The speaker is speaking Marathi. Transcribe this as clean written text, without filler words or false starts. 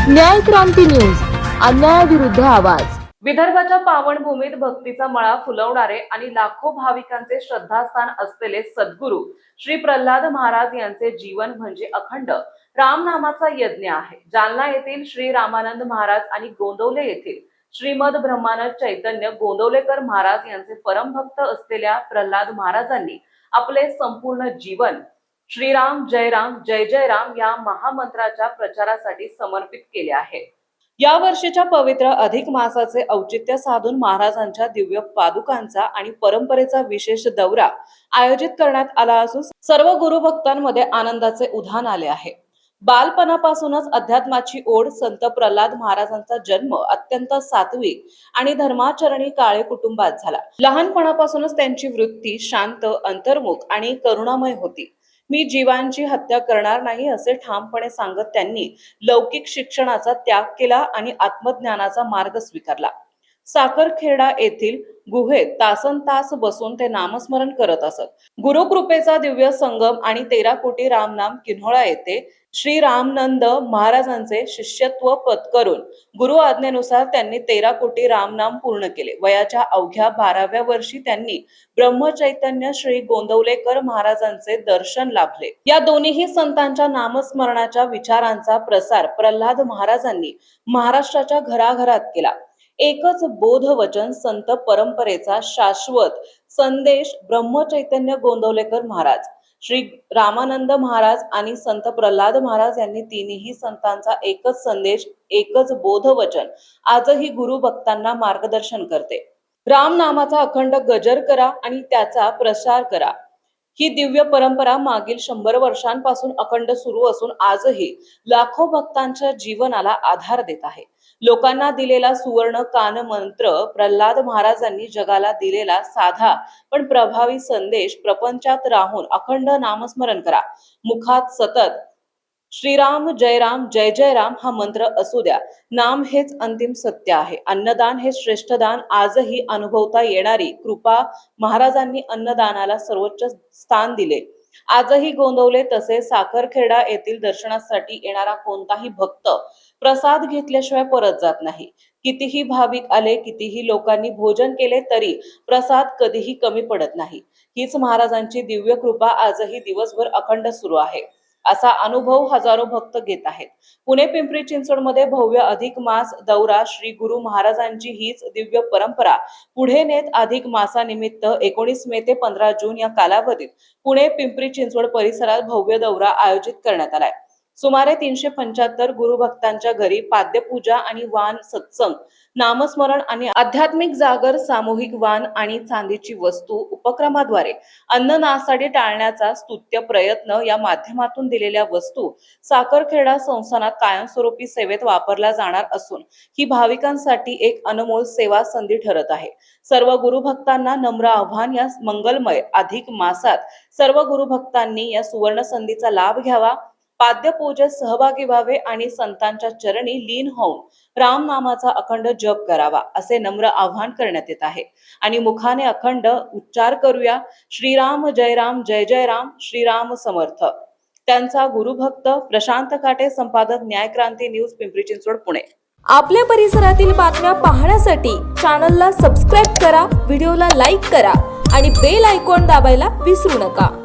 न्याय क्रांती न्यूज, अन्यायाविरुद्ध आवाज। विदर्भाच्या पावनभूमीत भक्तीचा मळा फुलवणारे आणि लाखो भाविकांचे श्रद्धास्थान असलेले सद्गुरू श्री प्रल्हाद महाराज यांचे जीवन म्हणजे अखंड रामनामाचा यज्ञ आहे। जालना येथील श्री रामानंद महाराज आणि गोंदवले येथील श्रीमद ब्रह्मानंद चैतन्य गोंदवलेकर महाराज यांचे परमभक्त असलेल्या प्रल्हाद महाराजांनी आपले संपूर्ण जीवन श्रीराम जय राम जय जय राम या महामंत्राच्या प्रचारासाठी समर्पित केले आहे। या वर्षीच्या पवित्र अधिक मासाचे औचित्य साधून महाराजांच्या दिव्य पादुकांचा आणि परंपरेचा विशेष दौरा आयोजित करण्यात आला असून सर्व गुरुभक्तांमध्ये आनंदाचे उधाण आले आहे। बालपणापासूनच अध्यात्माची ओढ संत प्रल्हाद महाराजांचा जन्म अत्यंत सात्विक आणि धर्माचरणी काळे कुटुंबात झाला। लहानपणापासूनच त्यांची वृत्ती शांत, अंतर्मुख आणि करुणामय होती। मी जीवांची हत्या करणार नाही असे ठामपणे सांगत त्यांनी लौकिक शिक्षणाचा त्याग केला आणि आत्मज्ञानाचा मार्ग स्वीकारला। साखरखेडा येथील गुहेत तासनतास बसून ते नामस्मरण करत असत। गुरुकृपेचा दिव्य संगम आणि 13 कोटी रामनाम किन्होळा येथे श्री रामानंद महाराजांचे शिष्यत्व पत्करून गुरु आज्ञेनुसार त्यांनी 13 कोटी रामनाम पूर्ण केले। वयाच्या अवघ्या 12व्या वर्षी त्यांनी ब्रह्मचैतन्य श्री गोंदवलेकर महाराजांचे दर्शन लाभले। या दोन्ही संतांच्या नामस्मरणाच्या विचारांचा प्रसार प्रल्हाद महाराजांनी महाराष्ट्राच्या घराघरात केला। एकच बोधवचन संत परंपरेचा शाश्वत संदेश ब्रह्मचैतन्य गोंदवलेकर महाराज, श्री रामानंद महाराज आणि संत प्रल्हाद महाराज यांनी तिन्ही संतांचा एकच संदेश, एकच बोधवचन आजही गुरु भक्तांना मार्गदर्शन करते। राम नामाचा अखंड गजर करा आणि त्याचा प्रसार करा। ही दिव्य परंपरा मागील 100 वर्षांपासून अखंड सुरू असून आजही लाखो भक्तांच्या जीवनाला आधार देत आहे। लोकांना दिलेला सुवर्ण कान मंत्र प्रल्हाद महाराजांनी जगाला दिलेला साधा पण प्रभावी संदेश प्रपंचात राहून अखंड नामस्मरण करा। मुखात सतत श्रीराम जय राम जय जय राम हा मंत्र असू द्या। नाम हेच अंतिम सत्य आहे। अन्नदान हे श्रेष्ठ दान आजही अनुभवता येणारी कृपा महाराजांनी अन्नदानाला सर्वोच्च स्थान दिले। आजही गोंदवले तसेच साखरखेडा येथील दर्शनासाठी येणारा कोणताही भक्त प्रसाद घेतल्याशिवाय परत जात नाही। कितीही भाविक आले, कितीही लोकांनी भोजन केले तरी प्रसाद कधीही कमी पडत नाही। हीच महाराजांची दिव्य कृपा आजही दिवसभर अखंड सुरू आहे। असा अनुभव हजारो भक्त घेत आहेत। पुणे पिंपरी चिंचवडमध्ये भव्य अधिक मास दौरा श्री गुरु महाराजांची हीच दिव्य परंपरा पुढे नेत अधिक मासानिमित्त 19 मे ते 15 जून या कालावधीत पुणे पिंपरी चिंचवड परिसरात भव्य दौरा आयोजित करण्यात आलाय। सुमारे 375 गुरुभक्तांच्या घरी पाद्यपूजा आणि वान सत्संग, नामस्मरण आणि आध्यात्मिक जागर, सामूहिक वान आणि चांदीची वस्तू उपक्रमाद्वारे अन्ननासाडी टाळण्याचा स्तुत्य प्रयत्न या माध्यमातून दिलेल्या वस्तू साखरखेडा संस्थानात कायमस्वरूपी सेवेत वापरल्या जाणार असून ही भाविकांसाठी एक अनमोल सेवा संधी ठरत आहे। सर्व गुरुभक्तांना नम्र आव्हान, या मंगलमय अधिक मासात सर्व गुरुभक्तांनी या सुवर्ण संधीचा लाभ घ्यावा, पाद्यपूजेत सहभागी व्हावे आणि संतांच्या चरणी लीन होऊन राम नामाचा अखंड जप करावा असे नम्र आव्हान करण्यात येत आहे। आणि मुखाने अखंड उच्चार करूया, श्रीराम जय राम जय जय राम, श्रीराम समर्थ। त्यांचा गुरुभक्त प्रशांत काटे, संपादक न्याय क्रांती न्यूज, पिंपरी चिंचवड, पुणे। आपल्या परिसरातील बातम्या पाहण्यासाठी चॅनलला सबस्क्राईब करा, व्हिडिओला लाईक करा आणि बेल आयकॉन दाबायला विसरू नका।